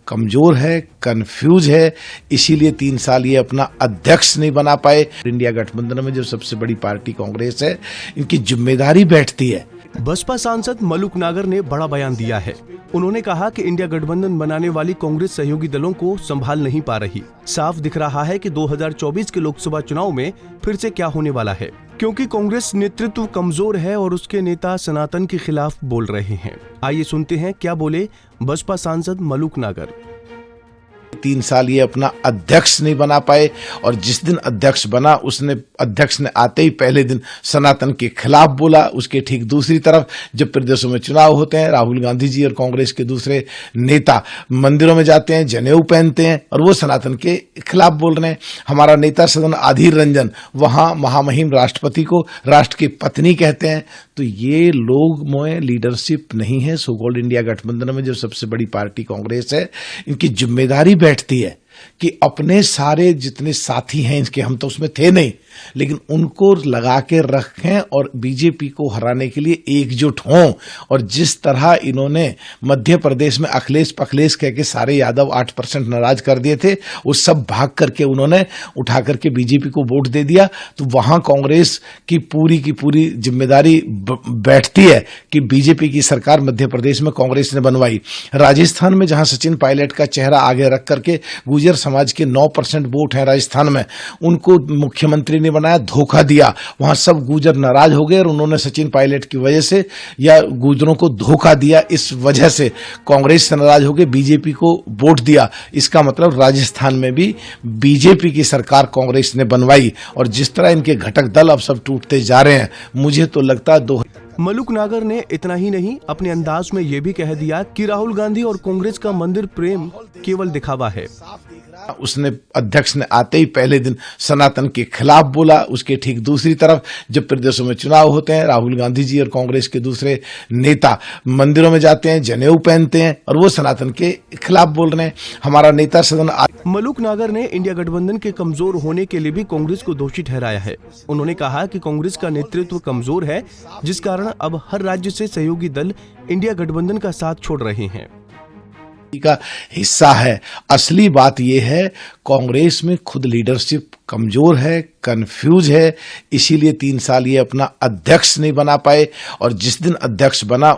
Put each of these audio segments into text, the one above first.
कमजोर है, कंफ्यूज है, इसीलिए 3 साल ये अपना अध्यक्ष नहीं बना पाए। इंडिया गठबंधन में जो सबसे बड़ी पार्टी कांग्रेस है, इनकी जिम्मेदारी बैठती है। बसपा सांसद मलूक नागर ने बड़ा बयान दिया है। उन्होंने कहा कि इंडिया गठबंधन बनाने वाली कांग्रेस सहयोगी दलों को संभाल नहीं पा रही। साफ दिख रहा है कि 2024 के लोकसभा चुनाव में फिर से क्या होने वाला है, क्योंकि कांग्रेस नेतृत्व कमजोर है और उसके नेता सनातन के खिलाफ बोल रहे हैं। आइए सुनते हैं क्या बोले बसपा सांसद मलूक नागर। 3 साल ये अपना अध्यक्ष नहीं बना पाए और जिस दिन अध्यक्ष बना अध्यक्ष ने आते ही पहले दिन सनातन के खिलाफ बोला। उसके ठीक दूसरी तरफ जब प्रदेशों में चुनाव होते हैं, राहुल गांधी जी और कांग्रेस के दूसरे नेता मंदिरों में जाते हैं, जनेऊ पहनते हैं और वो सनातन के खिलाफ बोल रहे हैं। हमारा नेता सदन अधीर रंजन वहां महामहिम राष्ट्रपति को राष्ट्र की पत्नी कहते हैं। तो ये लोग में लीडरशिप नहीं है। सो कॉल्ड इंडिया गठबंधन में जो सबसे बड़ी पार्टी कांग्रेस है, इनकी जिम्मेदारी बैठती है कि अपने सारे जितने साथी हैं इनके, हम तो उसमें थे नहीं, लेकिन उनको लगा के रखें और बीजेपी को हराने के लिए एकजुट हों। और जिस तरह इन्होंने मध्य प्रदेश में अखिलेश पखलेश कह के सारे यादव 8% नाराज कर दिए थे, वो सब भाग करके उन्होंने उठा करके बीजेपी को वोट दे दिया। तो वहां कांग्रेस की पूरी जिम्मेदारी बैठती है कि बीजेपी की सरकार मध्य प्रदेश में कांग्रेस ने बनवाई। राजस्थान में जहां सचिन पायलट का चेहरा आगे रख करके गुजर समाज के 9% वोट है राजस्थान में, उनको मुख्यमंत्री ने बनाया, धोखा दिया। वहां सब गुजर नाराज हो गए और उन्होंने सचिन पायलट की वजह से या गुजरों को धोखा दिया, इस वजह से कांग्रेस से नाराज हो गए, बीजेपी को वोट दिया। इसका मतलब राजस्थान में भी बीजेपी की सरकार कांग्रेस ने बनवाई और जिस तरह इनके घटक दल अब सब टूटते जा रहे हैं, मुझे तो लगता है मलूक नागर ने इतना ही नहीं, अपने अंदाज में ये भी कह दिया कि राहुल गांधी और कांग्रेस का मंदिर प्रेम केवल दिखावा है। अध्यक्ष ने आते ही पहले दिन सनातन के खिलाफ बोला। उसके ठीक दूसरी तरफ जब प्रदेशों में चुनाव होते हैं, राहुल गांधी जी और कांग्रेस के दूसरे नेता मंदिरों में जाते हैं, जनेऊ पहनते हैं और वो सनातन के खिलाफ बोल रहे हैं। हमारा नेता सदन मलूक नागर ने इंडिया गठबंधन के कमजोर होने के लिए भी कांग्रेस को दोषी ठहराया है। उन्होंने कहा कि कांग्रेस का नेतृत्व कमजोर है, जिस कारण अब हर राज्य से सहयोगी दल इंडिया गठबंधन का साथ छोड़ रहे हैं का हिस्सा है। असली बात यह है कांग्रेस में खुद लीडरशिप कमजोर है, कंफ्यूज है, इसीलिए 3 साल ये अपना अध्यक्ष नहीं बना पाए। और जिस दिन अध्यक्ष बना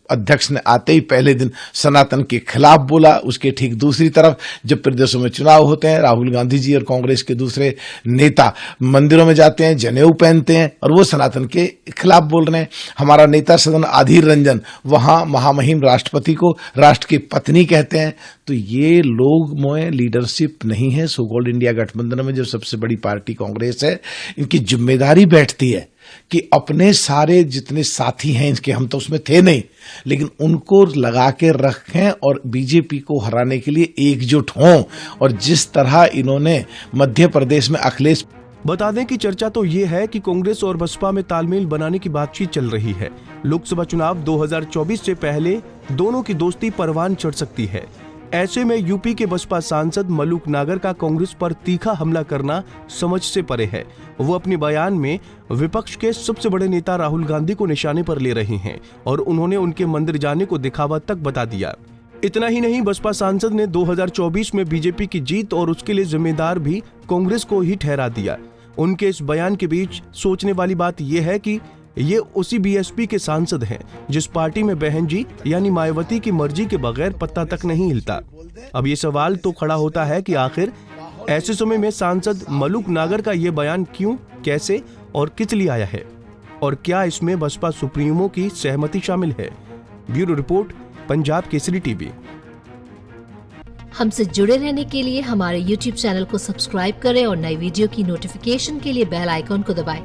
अध्यक्ष ने आते ही पहले दिन सनातन के खिलाफ बोला। उसके ठीक दूसरी तरफ जब प्रदेशों में चुनाव होते हैं, राहुल गांधी जी और कांग्रेस के दूसरे नेता मंदिरों में जाते हैं, जनेऊ पहनते हैं और वो सनातन के खिलाफ बोल रहे हैं। हमारा नेता सदन अधीर रंजन वहां महामहिम राष्ट्रपति को राष्ट्र की पत्नी कहते हैं। तो ये लोग में लीडरशिप नहीं है। सो कॉल्ड इंडिया गठबंधन में जो सबसे बड़ी पार्टी कांग्रेस है, इनकी जिम्मेदारी बैठती है कि अपने सारे जितने साथी हैं इनके, हम तो उसमें थे नहीं, लेकिन उनको लगा के रखें और बीजेपी को हराने के लिए एकजुट हों। और जिस तरह इन्होंने मध्य प्रदेश में अखिलेश, बता दें कि चर्चा तो ये है कि कांग्रेस और बसपा में तालमेल बनाने की बातचीत चल रही है। लोकसभा चुनाव 2024 से पहले दोनों की दोस्ती परवान चढ़ सकती है। ऐसे में यूपी के बसपा सांसद मलूक नागर का कांग्रेस पर तीखा हमला करना समझ से परे है। वो अपने बयान में विपक्ष के सबसे बड़े नेता राहुल गांधी को निशाने पर ले रहे हैं और उन्होंने उनके मंदिर जाने को दिखावा तक बता दिया। इतना ही नहीं, बसपा सांसद ने 2024 में बीजेपी की जीत और उसके लिए जिम्मेदार भी कांग्रेस को ही ठहरा दिया। उनके इस बयान के बीच सोचने वाली बात यह है कि ये उसी बीएसपी के सांसद हैं जिस पार्टी में बहन जी यानी मायावती की मर्जी के बगैर पत्ता तक नहीं हिलता। अब ये सवाल तो खड़ा होता है कि आखिर ऐसे समय में सांसद मलूक नागर का ये बयान क्यों, कैसे और किस लिए आया है और क्या इसमें बसपा सुप्रीमो की सहमति शामिल है। Bureau report, Punjab Kesari TV. हमसे जुड़े रहने के लिए हमारे YouTube चैनल को सब्सक्राइब करें और नई वीडियो की नोटिफिकेशन के लिए बेल आइकॉन को दबाएं।